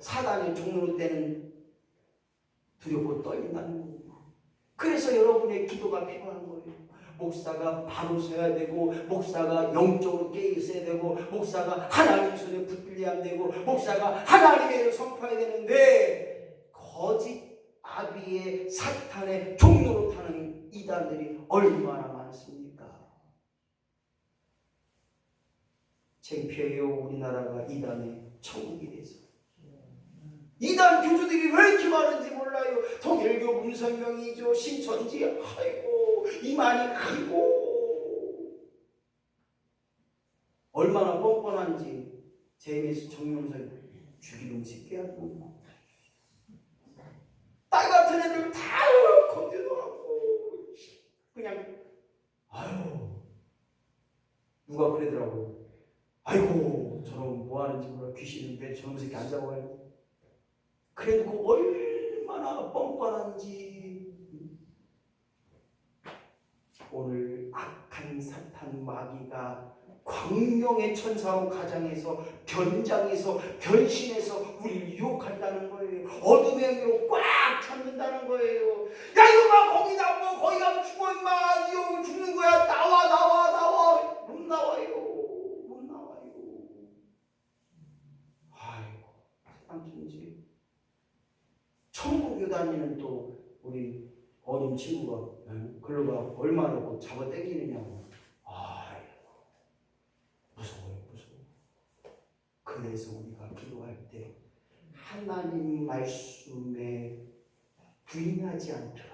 사단의 종로로 때는 두렵고 떨린다는 거예요. 그래서 여러분의 기도가 필요한 거예요. 목사가 바로 서야 되고, 목사가 영적으로 깨 있어야 되고, 목사가 하나님 손에 붙들려야 되고, 목사가 하나님의 일을 선포해야 되는데, 거짓 아비의 사탄의 종로로 타는 이단들이 얼마나 많습니까? 창피해요. 우리나라가 이단의 천국이 돼서. 이단 교주들이 왜 이렇게 많은지 몰라요. 통일교, 문선명이죠, 신천지, 아이고 이만희 크고 얼마나 뻔뻔한지. JMS 정명선 죽이는 새끼야. 딸 같은 애들 다 건드려갖고 그냥 아유 누가 그러더라고요. 아이고 저런 뭐하는지 몰라. 귀신인데 저런 새끼 안 잡아요. 그래도 얼마나 뻔뻔한지. 오늘 악한 사탄 마귀가 광명의 천사원 가장에서 변장해서 변신해서 우리를 유혹한다는 거예요. 어둠의 영으로 꽉 잡는다는 거예요. 야 이놈아 거기다 뭐 거기 가면 죽어 임마. 이 죽는 거야. 나와. 못 나와요. 아이고 세상천지. 천국교 다니는 또 우리 어린 친구가 글로가 얼마나 잡아 당기느냐고. 아이고 무서워요. 그래서 우리가 기도할 때 하나님 말씀에 부인하지 않도록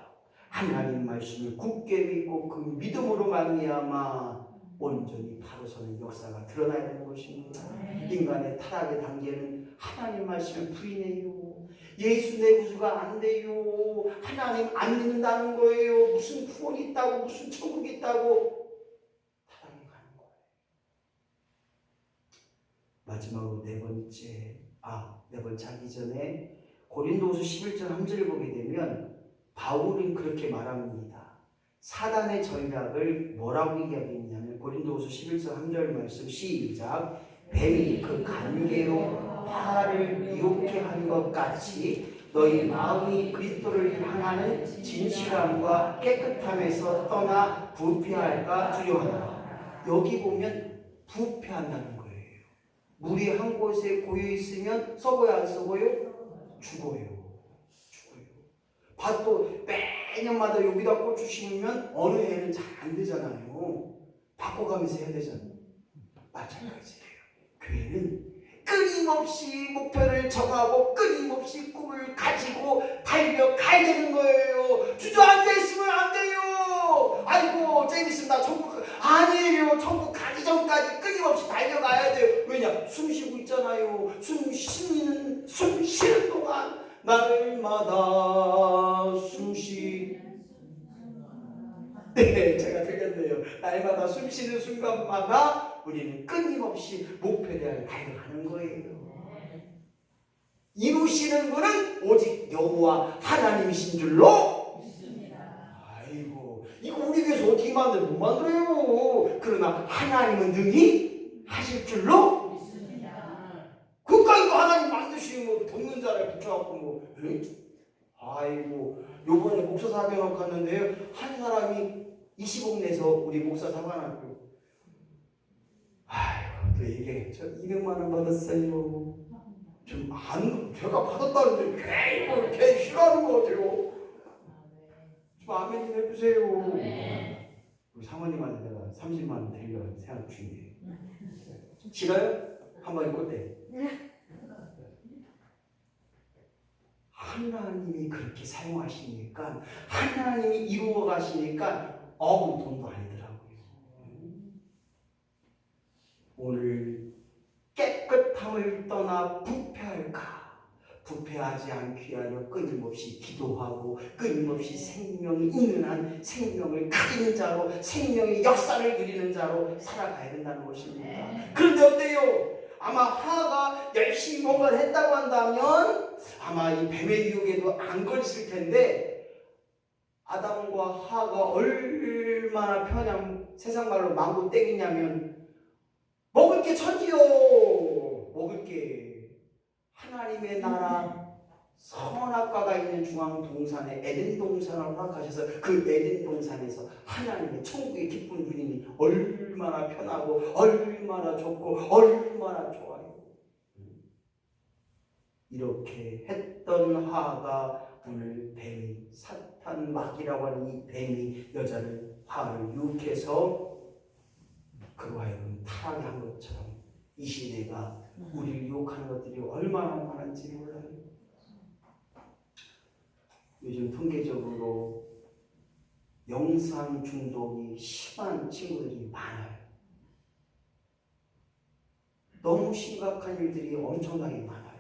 하나님 말씀을 굳게 믿고 그 믿음으로 말미암아 온전히 바로 서는 역사가 드러나야 되는 것입니다. 인간의 타락의 단계는 하나님 말씀을 부인해요. 예수 내 구주가 안 돼요. 하나님 안 믿는다는 거예요. 무슨 구원이 있다고, 무슨 천국이 있다고 타락해 가는 거예요. 마지막으로 네 번째 하기 전에 고린도후서 11장 3절을 보게 되면 바울은 그렇게 말합니다. 사단의 전략을 뭐라고 이야기했냐면 고린도후서 11장 3절 말씀 시작. 뱀이 그 관계로 하나를 유혹해 한 것 같이 너희 마음이 그리스도를 향하는 진실함과 깨끗함에서 떠나 부패할까 두려워하라. 여기 보면 부패한다는 거예요. 물이 한 곳에 고여 있으면 썩어요, 안 썩어요? 죽어요. 밭도 매년마다 여기다 고추 심으면 어느 해는 잘 안 되잖아요. 바꿔가면서 해야 되잖아요. 마찬가지예요. 교회는 끊임없이 목표를 정하고 끊임없이 꿈을 가지고 달려가야 되는 거예요. 주저앉아 있으면 안 돼요. 아이고 재밌습니다. 천국 아니에요. 천국 가기 전까지 끊임없이 달려가야 돼요. 왜냐? 숨 쉬고 있잖아요. 숨 쉬는 동안 날마다 네, 제가 들렸네요. 날마다 숨 쉬는 순간마다 우리는 끊임없이 목표대로 달려가는 거예요. 이루시는 분은 오직 여호와 하나님이신 줄로 믿습니다. 아이고, 이거 우리 교회에서 어떻게 못 만들어요. 그러나 하나님은 능히 하실 줄로 믿습니다. 그러니까 이거 하나님 만드시는 거 돕는 자를 붙여갖고 뭐, 아이고, 요번에 목사 사교학 갔는데요. 한 사람이 20억 내서 우리 목사 사관학교. 아이고, 또 이게 저 200만 원 받았어요. 제가 받았다는데 걔 싫어하는 것 같아요. 좀 아멘 좀 해주세요. 우리 사모님한테 내가 30만 원 드리려고 생각 중이에요. 싫어요? 한 번에 꼴대. 하나님이 그렇게 사용하시니까, 하나님이 이루어 가시니까 억은 돈도 아니더라고요. 오늘 깨끗함을 떠나 부패할까? 부패하지 않기 위하여 끊임없이 기도하고 끊임없이 생명이 있는 한 생명을 가진 자로, 생명의 역사를 누리는 자로 살아가야 된다는 것입니다. 그런데 어때요? 아마 하가 열심히 뭔가를 했다고 한다면 아마 이 뱀의 유혹에도 안 걸렸을 텐데, 아담과 하가 얼마나 편한 세상 말로 망고 땡이냐면 먹을 게 천지요. 먹을 게 하나님의 나라 선악과가 있는 중앙 동산에 에덴 동산을 허락하셔서 그 에덴 동산에서 하나님의 천국의 기쁨 누리니 얼마나 편하고 얼마나 좋고 얼마나 좋아요. 이렇게 했던 하가 오늘 뱀이 사탄 마귀라고 하는 이 뱀이 여자를 하를 유혹해서 그로 하여금 타락을 한 것처럼 이 시대가 우리를 유혹하는 것들이 얼마나 많은지 몰라요. 요즘 통계적으로 영상 중독이 심한 친구들이 많아요. 너무 심각한 일들이 엄청나게 많아요.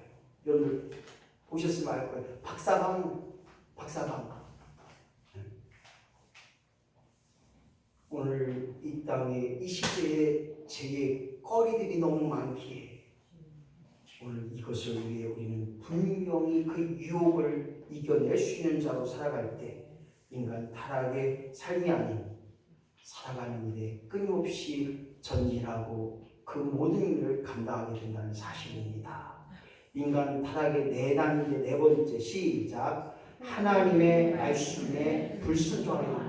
여러분 보셨으면 알 거예요. 박사방. 오늘 이 땅에 이 시대에 죄의 거리들이 너무 많기에 오늘 이것을 위해 우리는 분명히 그 유혹을 이겨낼 수 있는 자로 살아갈 때 인간 타락의 삶이 아닌 살아가는 일에 끊임없이 전진하고 그 모든 일을 감당하게 된다는 사실입니다. 인간 타락의 네 단계, 네 번째, 시작. 하나님의 말씀에 불순종하게 됩니다.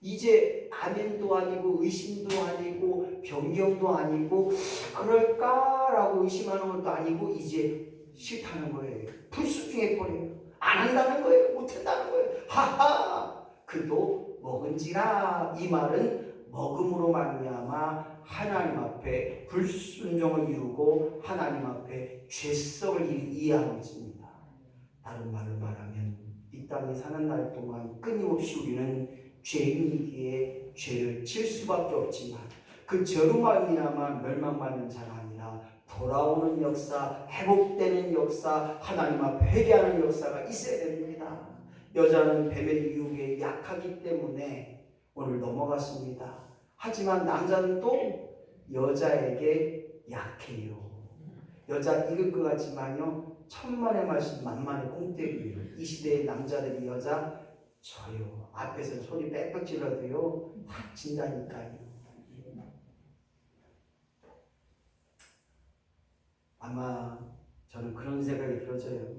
이제 아멘도 아니고 의심도 아니고 변경도 아니고 그럴까라고 의심하는 것도 아니고 이제 싫다는 거예요. 불순종해버려요. 안 한다는 거예요. 못한다는 거예요. 하하! 그도 먹은지라. 이 말은 먹음으로 말미암아 하나님 앞에 불순종을 이루고 하나님 앞에 죄성을 이해하고 있습니다. 다른 말로 말하면 이 땅에 사는 날 동안 끊임없이 우리는 죄인이기에 죄를 질 수밖에 없지만 그 죄로 말미암아 멸망받는 자가 아니라 돌아오는 역사, 회복되는 역사, 하나님 앞에 회개하는 역사가 있어야 됩니다. 여자는 뱀의 유혹에 약하기 때문에 오늘 넘어갔습니다. 하지만 남자는 또 여자에게 약해요. 여자 익을 것 같지만요, 천만의 말씀 만만의 꽁대기예요. 이 시대의 남자들이 여자 저요. 앞에서 소리 빽빽 질러도요 다 진다니까요. 아마 저는 그런 생각이 들어져요.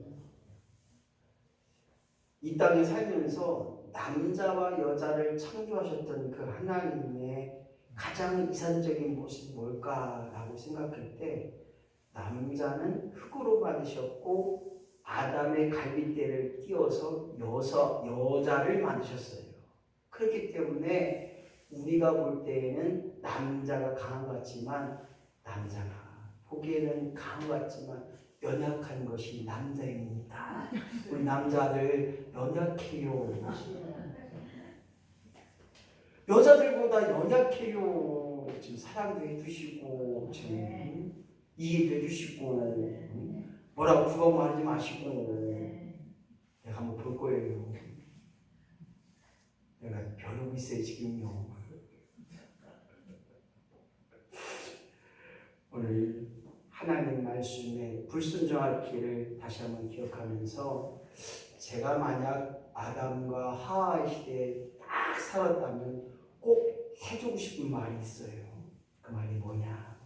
이 땅에 살면서 남자와 여자를 창조하셨던 그 하나님의 가장 이상적인 모습이 뭘까라고 생각할 때 남자는 흙으로 만드셨고 아담의 갈빗대를 끼워서 여자를 만드셨어요. 그렇기 때문에 우리가 볼 때에는 남자가 강한 것 같지만 남자가 보기에는 강한 것 같지만 연약한 것이 남자입니다. 우리 남자들 연약해요. 여자들보다 연약해요. 지금 사랑도 해주시고 지금 이해도 해주시고 뭐라고 부러워하지 마시고 내가 한번 볼 거예요. 내가 벼르고 있어요 지금요. 오늘 하나님 말씀에 불순종할 길을 다시 한번 기억하면서 제가 만약 아담과 하와의 시대에 딱 살았다면 꼭 해주고 싶은 말이 있어요. 그 말이 뭐냐?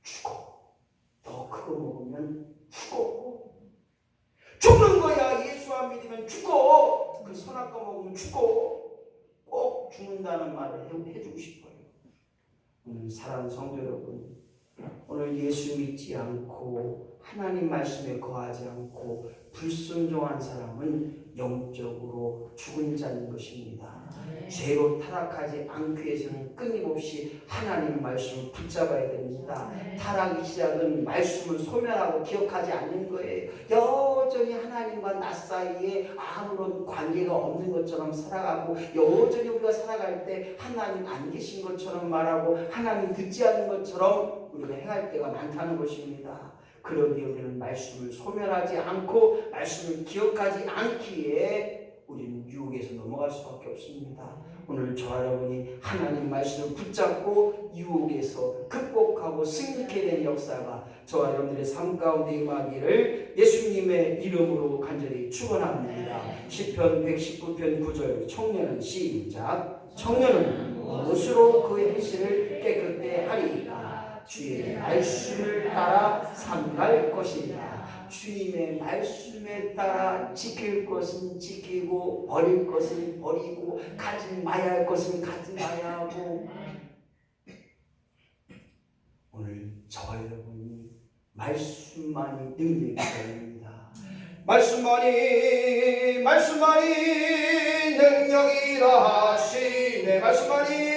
죽어. 더 크고 먹으면 죽어. 죽는 거야. 예수와 믿으면 죽어. 그 선악과 먹으면 죽어. 꼭 죽는다는 말을 해주고 싶어요. 오늘 사랑하는 성도 여러분, 오늘 예수 믿지 않고 하나님 말씀에 거하지 않고 불순종한 사람은 영적으로 죽은 자인 것입니다. 죄로 타락하지 않기 위해서는 끊임없이 하나님 말씀을 붙잡아야 됩니다. 타락의 시작은 말씀을 소멸하고 기억하지 않는 거예요. 여전히 하나님과 나 사이에 아무런 관계가 없는 것처럼 살아가고 여전히 우리가 살아갈 때 하나님 안 계신 것처럼 말하고 하나님 듣지 않는 것처럼 우리가 행할 때가 많다는 것입니다. 그러기에 우리는 말씀을 소멸하지 않고 말씀을 기억하지 않기에 우리는 유혹에서 넘어갈 수밖에 없습니다. 오늘 저와 여러분이 하나님 말씀을 붙잡고 유혹에서 극복하고 승리케 된 역사가 저와 여러분들의 삶 가운데 임하기를 예수님의 이름으로 간절히 축원합니다. 시편 119편 9절 청년은 시작. 청년은 무엇으로 그의 행실을 깨끗게 하리이까? 주의 말씀을 따라 삼갈 것이다. 주님의 말씀에 따라 지킬 것은 지키고 버릴 것은 버리고 가지 마야 할 것은 가지 마야 하고. 오늘 저와 여러분이 말씀만이 능력이 됩니다. 말씀만이 능력이라 하시네. 말씀만이